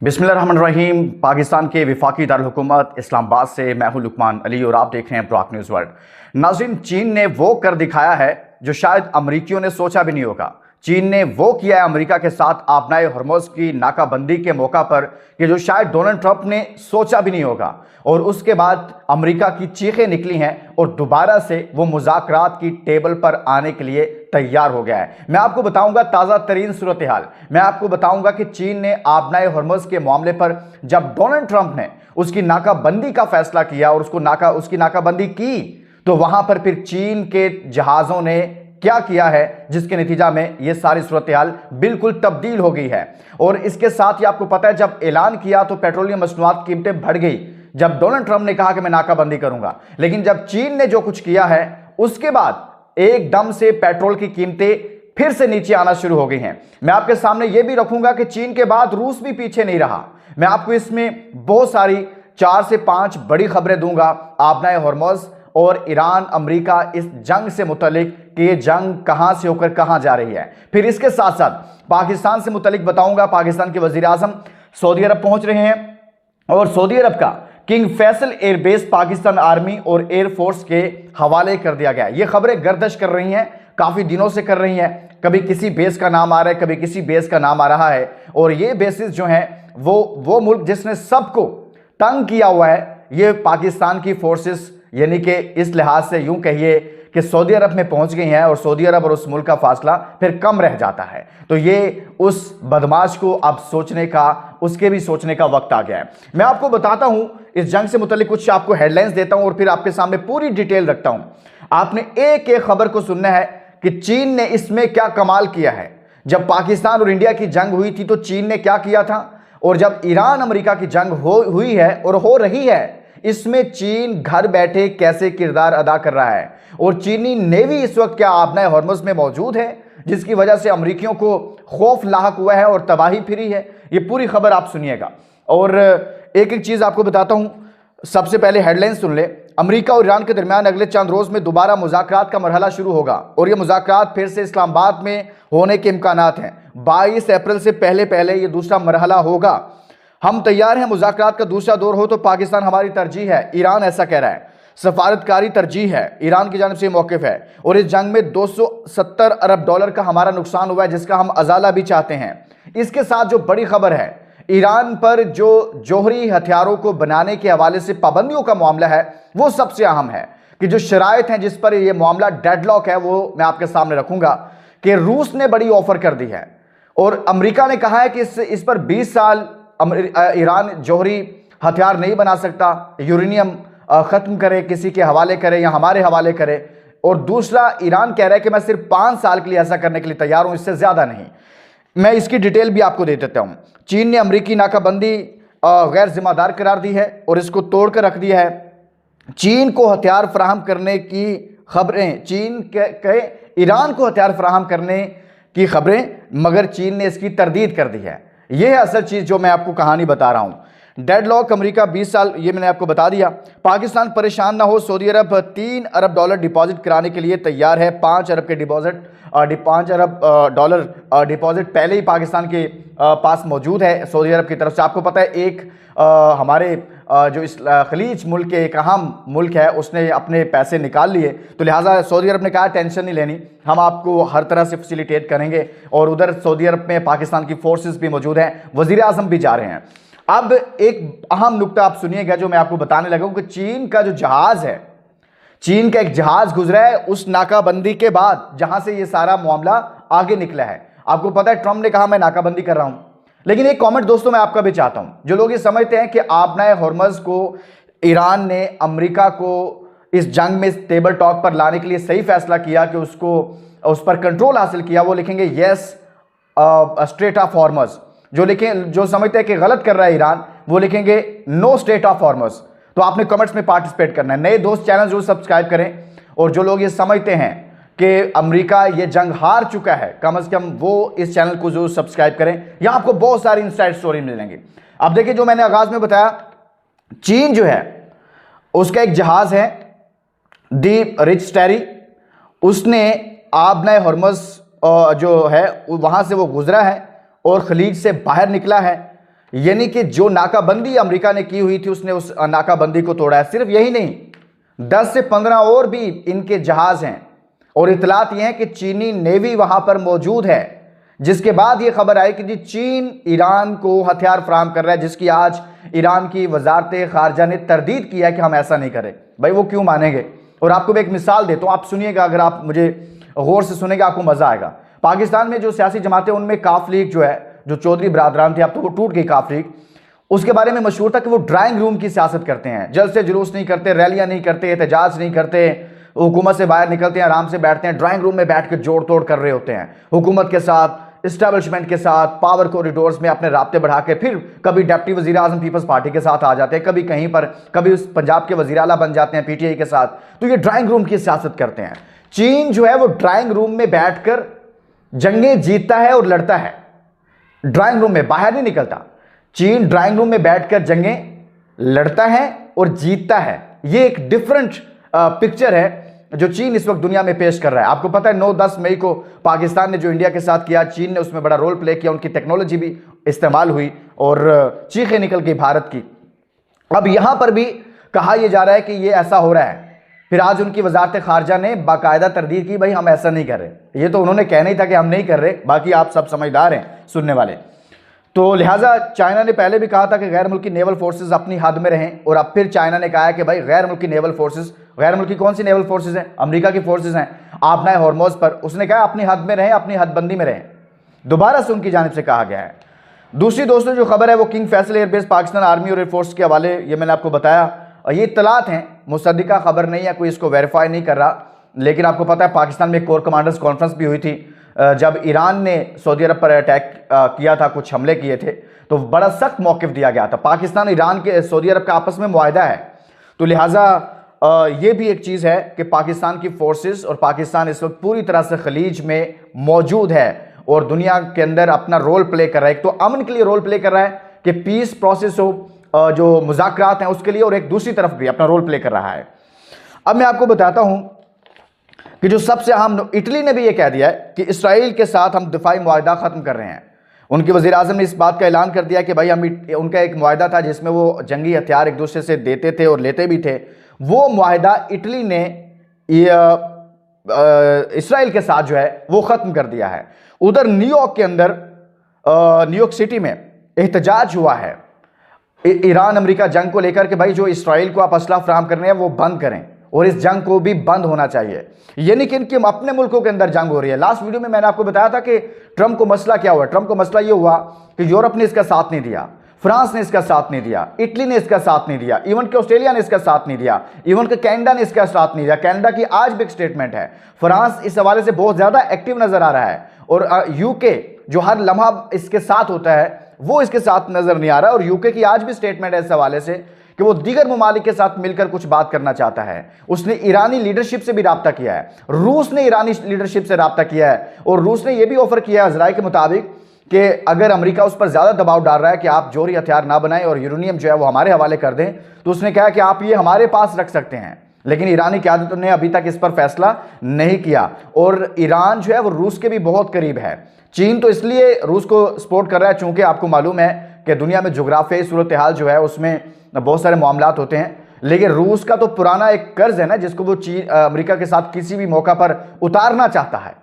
बिस्मिल्लाहिर्रहमानिर्रहीम। पाकिस्तान के वफाकी दारुल-हुकूमत इस्लामाबाद से मैं हूं लुकमान अली और आप देख रहे हैं ब्रॉक न्यूज़ वर्ल्ड। नाज़रीन, चीन ने वो कर दिखाया है जो शायद अमरीकियों ने सोचा भी नहीं होगा। चीन ने वो किया है अमेरिका के साथ आबनाए हॉर्मुज़ की नाकाबंदी के मौका पर कि जो शायद डोनाल्ड ट्रंप ने सोचा भी नहीं होगा, और उसके बाद अमेरिका की चीखें निकली हैं और दोबारा से वो मुज़ाकरात की टेबल पर आने के लिए तैयार हो गया है। मैं आपको बताऊंगा ताज़ा तरीन सूरत हाल। मैं आपको बताऊंगा कि चीन ने आबनाए हॉर्मुज़ के मामले पर जब डोनाल्ड ट्रंप ने उसकी नाकाबंदी का फैसला किया और उसकी नाकाबंदी की, तो वहां पर फिर चीन के जहाज़ों ने क्या किया है, जिसके नतीजा में यह सारी सूरत हाल बिल्कुल तब्दील हो गई है। और इसके साथ ही आपको पता है, जब ऐलान किया तो पेट्रोलियम मसनूआत की कीमतें बढ़ गई जब डोनाल्ड ट्रंप ने कहा कि मैं नाकाबंदी करूंगा। लेकिन जब चीन ने जो कुछ किया है उसके बाद एकदम से पेट्रोल की कीमतें फिर से नीचे आना शुरू हो गई हैं। मैं आपके सामने यह भी रखूंगा कि चीन के बाद रूस भी पीछे नहीं रहा। मैं आपको इसमें बहुत सारी 4 से 5 बड़ी खबरें दूंगा आबनाए हॉर्मुज़ और ईरान अमेरिका इस जंग से मुतलिक कि ये जंग कहां से होकर कहां जा रही है। फिर इसके साथ साथ पाकिस्तान से मुतलिक बताऊंगा, पाकिस्तान के वजीर आजम सऊदी अरब पहुंच रहे हैं और सऊदी अरब का King Faisal airbase Pakistan army और एयरफोर्स के हवाले कर दिया गया। ये खबरें गर्दिश कर रही हैं, काफी दिनों से कर रही हैं। कभी किसी बेस का नाम आ रहा है, कभी किसी बेस का नाम आ रहा है। और ये बेसिस जो हैं वो मुल्क जिसने सबको तंग किया हुआ है, ये पाकिस्तान की फोर्सेस, यानी कि इस लिहाज से यूं कहिए कि सऊदी अरब में पहुंच गई हैं और सऊदी अरब और उस मुल्क का फासला फिर कम रह जाता है। तो ये उस बदमाश को अब सोचने का, उसके भी सोचने का वक्त आ गया है। मैं आपको बताता हूं इस जंग से मुतल्लिक कुछ आपको हेडलाइंस देता हूं और फिर आपके सामने पूरी डिटेल रखता हूं। आपने एक एक खबर को सुनना है कि चीन ने इसमें क्या कमाल किया है। जब पाकिस्तान और इंडिया की जंग हुई थी तो चीन ने क्या किया था, और जब ईरान अमेरिका की जंग हुई है और हो रही है, इसमें चीन घर बैठे कैसे किरदार अदा कर रहा है। और चीनी नेवी इस वक्त क्या आबनाए हॉर्मुज़ में मौजूद है, जिसकी वजह से अमरीकियों को खौफ लाहक हुआ है और तबाही फिरी है। ये पूरी खबर आप सुनिएगा और एक एक चीज आपको बताता हूं। सबसे पहले हेडलाइन सुन ले। अमेरिका और ईरान के दरमियान अगले चंद रोज में दोबारा मुज़ाकरात का मरहला शुरू होगा और ये मुज़ाकरात फिर से इस्लामाबाद में होने के इम्कानात हैं। 22 अप्रैल से पहले ये दूसरा मरहला होगा। हम तैयार हैं, मुज़ाकरात का दूसरा दौर हो तो पाकिस्तान हमारी तरजीह है, ईरान ऐसा कह रहा है। सफारतकारी तरजीह है, ईरान की जानिब से मौक़िफ़ है। और इस जंग में 270 अरब डॉलर का हमारा नुकसान हुआ है, जिसका हम अजाला भी चाहते हैं। इसके साथ जो बड़ी खबर है, ईरान पर जो जोहरी हथियारों को बनाने के हवाले से पाबंदियों का मामला है, वो सबसे अहम है कि जो शराइत हैं जिस पर यह मामला डेडलॉक है, वो मैं आपके सामने रखूंगा कि रूस ने बड़ी ऑफर कर दी है और अमेरिका ने कहा है कि इस पर 20 साल ईरान जोहरी हथियार नहीं बना सकता, यूरेनियम खत्म करे, किसी के हवाले करे या हमारे हवाले करे। और दूसरा, ईरान कह रहा है कि मैं सिर्फ 5 साल के लिए ऐसा करने के लिए तैयार हूं, इससे ज्यादा नहीं। मैं इसकी डिटेल भी आपको दे देता हूं। चीन ने अमेरिकी नाकाबंदी गैर जिम्मेदार करार दी है और इसको तोड़कर रख दिया है। चीन को हथियार फराहम करने की खबरें, चीन के ईरान को हथियार फराहम करने की खबरें, मगर चीन ने इसकी तरदीद कर दी है। यह है असल चीज जो मैं आपको कहानी बता रहा हूं। डेडलॉक अमेरिका 20 साल, ये मैंने आपको बता दिया। पाकिस्तान परेशान ना हो, सऊदी अरब 3 अरब डॉलर डिपॉजिट कराने के लिए तैयार है। 5 अरब के डिपॉजिट 5 अरब डॉलर डिपॉजिट पहले ही पाकिस्तान के पास मौजूद है सऊदी अरब की तरफ से। आपको पता है एक हमारे जो इस खलीज मुल्क के एक अहम मुल्क है, उसने अपने पैसे निकाल लिए, तो लिहाजा सऊदी अरब ने कहा टेंशन नहीं लेनी, हम आपको हर तरह से फैसिलिटेट करेंगे। और उधर सऊदी अरब में पाकिस्तान की फोर्सेस भी मौजूद हैं, वजीर आजम भी जा रहे हैं। अब एक अहम नुक्ता आप सुनिएगा जो मैं आपको बताने लगा हूं कि चीन का जो जहाज है, चीन का एक जहाज गुजरा है उस नाकाबंदी के बाद जहां से ये सारा मामला आगे निकला है। आपको पता है ट्रंप ने कहा मैं नाकाबंदी कर रहा हूं, लेकिन एक कमेंट दोस्तों मैं आपका भी चाहता हूं। जो लोग ये समझते हैं कि आबनाए हॉर्मुज़ को ईरान ने अमेरिका को इस जंग में टेबल टॉक पर लाने के लिए सही फैसला किया कि उस पर कंट्रोल हासिल किया, वो लिखेंगे यस स्ट्रेट ऑफ हॉर्मुज़। जो समझते हैं कि गलत कर रहा है ईरान, वो लिखेंगे नो स्टेट ऑफ हॉर्मुज़। तो आपने कमेंट्स में पार्टिसिपेट करना है। नए दोस्त चैनल जरूर सब्सक्राइब करें। और जो लोग ये समझते हैं कि अमेरिका ये जंग हार चुका है, कम से कम वो इस चैनल को जरूर सब्सक्राइब करें। यहां आपको बहुत सारी इनसाइड स्टोरी मिलेंगी। अब देखिए, जो मैंने आगाज में बताया, चीन जो है उसका एक जहाज है दी रिच टेरी, उसने आबनाए हॉर्मुज़ जो है वहां से वो गुजरा है और खलीज से बाहर निकला है। यानी कि जो नाकाबंदी अमेरिका ने की हुई थी उसने उस नाकाबंदी को तोड़ा है। सिर्फ यही नहीं, 10 से 15 और भी इनके जहाज हैं और इतलात ये हैं कि चीनी नेवी वहां पर मौजूद है, जिसके बाद ये खबर आई कि जी चीन ईरान को हथियार फराहम कर रहा है, जिसकी आज ईरान की वजारत खारजा ने तरदीद किया है कि हम ऐसा नहीं करें। भाई वो क्यों मानेंगे? और आपको मैं एक मिसाल देता हूं, आप सुनिएगा, अगर आप मुझे गौर से सुनेगा आपको मजा आएगा। पाकिस्तान में जो सियासी जमातें, उनमें काफ लीग जो है, जो चौधरी बरादरान थे, अब तो वो टूट गई काफ लीग, उसके बारे में मशहूर था कि वो ड्राइंग रूम की सियासत करते हैं, जल्द से जुलूस नहीं करते, रैलियां नहीं करते, एहतजाज नहीं करते, हुकूमत से बाहर निकलते हैं, आराम से बैठते हैं, ड्राइंग रूम में बैठ के जोड़ तोड़ कर रहे होते हैं हुकूमत के साथ, इस्टेब्लिशमेंट के साथ, पावर कॉरिडोर्स में अपने राब्ते बढ़ा के फिर कभी डिप्टी वजीर आजम पीपल्स पार्टी के साथ आ जाते हैं, कभी कहीं पर, कभी उस पंजाब के वजीर आला बन जाते हैं पीटीआई के साथ। तो ये ड्राइंग रूम की सियासत करते हैं। चीन जो है वो ड्राइंग रूम में बैठकर जंगें जीतता है और लड़ता है, ड्राइंग रूम में, बाहर नहीं निकलता। चीन ड्राइंग रूम में बैठकर जंगें लड़ता है और जीतता है। ये एक डिफरेंट पिक्चर है जो चीन इस वक्त दुनिया में पेश कर रहा है। आपको पता है 9-10 मई को पाकिस्तान ने जो इंडिया के साथ किया, चीन ने उसमें बड़ा रोल प्ले किया, उनकी टेक्नोलॉजी भी इस्तेमाल हुई और चीखें निकल गई भारत की। अब यहां पर भी कहा यह जा रहा है कि ये ऐसा हो रहा है। फिर आज उनकी वजारत खारजा ने बाकायदा तरदीद की, भाई हम ऐसा नहीं कर रहे। ये तो उन्होंने कहना ही था कि हम नहीं कर रहे, बाकी आप सब समझदार हैं सुनने वाले। तो लिहाजा चाइना ने पहले भी कहा था कि गैर मुल्की नेवल फोर्सेस अपनी हद में रहें, और अब फिर चाइना ने कहा है कि भाई गैर मुल्की नेवल फोर्सेस, गैर मुल्की कौन सी नेवल फोर्सेस हैं? अमेरिका की फोर्सेस हैं, आपना है हॉर्मोज पर। उसने कहा अपनी हद में रहें, अपनी हदबंदी में रहें, दोबारा से उनकी जानिब से कहा गया है। दूसरी दोस्तों जो खबर है वो King Faisal airbase Pakistan army और एयरफोर्स के हवाले, ये मैंने आपको बताया, और ये इत्तलात हैं, मुसद्दिका खबर नहीं है, कोई इसको वेरीफाई नहीं कर रहा। लेकिन आपको पता है पाकिस्तान में कोर कमांडर्स कॉन्फ्रेंस भी हुई थी जब ईरान ने सऊदी अरब पर अटैक किया था, कुछ हमले किए थे, तो बड़ा सख्त मौक़िफ़ दिया गया था। पाकिस्तान, ईरान के, सऊदी अरब का आपस में मुआहदा है, तो लिहाजा ये भी एक चीज़ है कि पाकिस्तान की फोर्सेस और पाकिस्तान इस वक्त पूरी तरह से खलीज में मौजूद है और दुनिया के अंदर अपना रोल प्ले कर रहा है। एक तो अमन के लिए रोल प्ले कर रहा है कि पीस प्रोसेस हो, जो मुज़ाकरात हैं उसके लिए, और एक दूसरी तरफ भी अपना रोल प्ले कर रहा है। अब मैं आपको बताता हूं कि जो सबसे अहम, इटली ने भी ये कह दिया है कि इसराइल के साथ हम दिफाई मुआहदा ख़त्म कर रहे हैं। उनके वज़ीर आज़म ने इस बात का ऐलान कर दिया कि भाई हम, उनका एक मुआहदा था जिसमें वो जंगी हथियार एक दूसरे से देते थे और लेते भी थे, वो मुआहदा इटली ने इसराइल के साथ जो है वो ख़त्म कर दिया है। उधर न्यूयॉर्क के अंदर, न्यूयॉर्क सिटी में एहतजाज हुआ है ईरान अमेरिका जंग को लेकर कि भाई जो इसराइल को आप असला फराहम कर रहे हैं वो बंद करें, और इस जंग को भी बंद होना चाहिए। यानी कि इनके अपने मुल्कों के अंदर जंग हो रही है। लास्ट वीडियो में मैंने आपको बताया था कि ट्रंप को मसला क्या हुआ। ट्रंप को मसला ये हुआ कि यूरोप ने इसका साथ नहीं दिया, फ्रांस ने इसका साथ नहीं दिया, इटली ने इसका साथ नहीं दिया, इवन के ऑस्ट्रेलिया ने इसका साथ नहीं दिया, इवन के कनाडा ने इसका साथ नहीं दिया। कनाडा की आज भी एक स्टेटमेंट है। फ्रांस इस हवाले से बहुत ज़्यादा एक्टिव नज़र आ रहा है, और यूके जो हर लम्हा इसके साथ होता है वो इसके साथ नज़र नहीं आ रहा। और यूके की आज भी स्टेटमेंट है इस हवाले से कि वो दीगर ममालिक के साथ मिलकर कुछ बात करना चाहता है। उसने ईरानी लीडरशिप से भी राब्ता किया है, रूस ने ईरानी लीडरशिप से राब्ता किया है, और रूस ने यह भी ऑफर किया है अजराई के मुताबिक कि अगर अमेरिका उस पर ज़्यादा दबाव डाल रहा है कि आप जोहरी हथियार ना बनाएं और यूरेनियम जो है वो हमारे हवाले कर दें, तो उसने कहा कि आप ये हमारे पास रख सकते हैं। लेकिन ईरानी क़यादत ने अभी तक इस पर फैसला नहीं किया, और ईरान जो है वो रूस के भी बहुत करीब है। चीन तो इसलिए रूस को सपोर्ट कर रहा है चूंकि आपको मालूम है कि दुनिया में जोग्राफियाई सूरत हाल जो है उसमें बहुत सारे मामलात होते हैं, लेकिन रूस का तो पुराना एक कर्ज है ना जिसको वो अमेरिका के साथ किसी भी मौका पर उतारना चाहता है।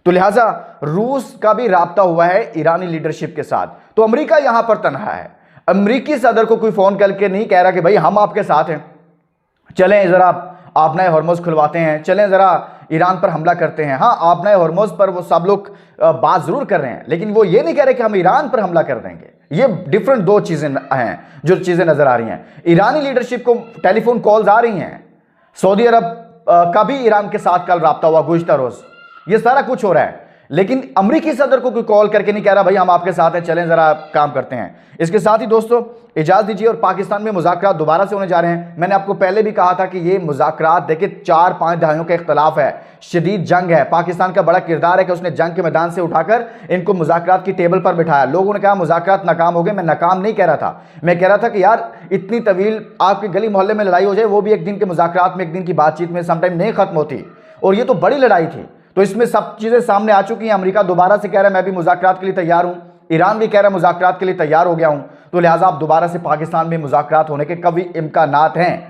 तो लिहाजा रूस का भी राब्ता हुआ है ईरानी लीडरशिप के साथ। तो अमेरिका यहां पर तनहा है। अमेरिकी सदर को कोई फोन करके नहीं कह रहा कि भाई हम आपके साथ हैं, चलें जरा आपना हॉर्मोज खुलवाते हैं, चलें जरा ईरान पर हमला करते हैं। हाँ, आपना हॉर्मोज पर वो सब लोग बात जरूर कर रहे हैं, लेकिन वो ये नहीं कह रहे कि हम ईरान पर हमला कर देंगे। ये डिफरेंट दो चीजें हैं जो चीजें नजर आ रही हैं। ईरानी लीडरशिप को टेलीफोन कॉल्स आ रही हैं, सऊदी अरब का भी ईरान के साथ कल राब्ता हुआ गुज़िश्ता रोज, ये सारा कुछ हो रहा है, लेकिन अमेरिकी सदर को कोई कॉल करके नहीं कह रहा भाई हम आपके साथ हैं, चलें जरा काम करते हैं। इसके साथ ही दोस्तों इजाज़त दीजिए, और पाकिस्तान में मुज़ाकरात दोबारा से होने जा रहे हैं। मैंने आपको पहले भी कहा था कि ये मुज़ाकरात देखिए 4-5 दहाइयों का इख्तलाफ है, शदीद जंग है। पाकिस्तान का बड़ा किरदार है कि उसने जंग के मैदान से उठाकर इनको मुज़ाकरात की टेबल पर बिठाया। लोगों ने कहा मुज़ाकरात नाकाम हो गए, मैं नाकाम नहीं कह रहा था, मैं कह रहा था कि यार इतनी तवील आपकी गली मोहल्ले में लड़ाई हो जाए, वो भी एक दिन के मुज़ाकरात में, एक दिन की बातचीत में समटाइम नहीं खत्म होती, और ये तो बड़ी लड़ाई थी। तो इसमें सब चीज़ें सामने आ चुकी हैं। अमेरिका दोबारा से कह रहा है मैं भी मुज़ाकरात के लिए तैयार हूँ, ईरान भी कह रहा है मुज़ाकरात के लिए तैयार हो गया हूँ। तो लिहाजा अब दोबारा से पाकिस्तान में मुज़ाकरात होने के कभी इम्कानात हैं।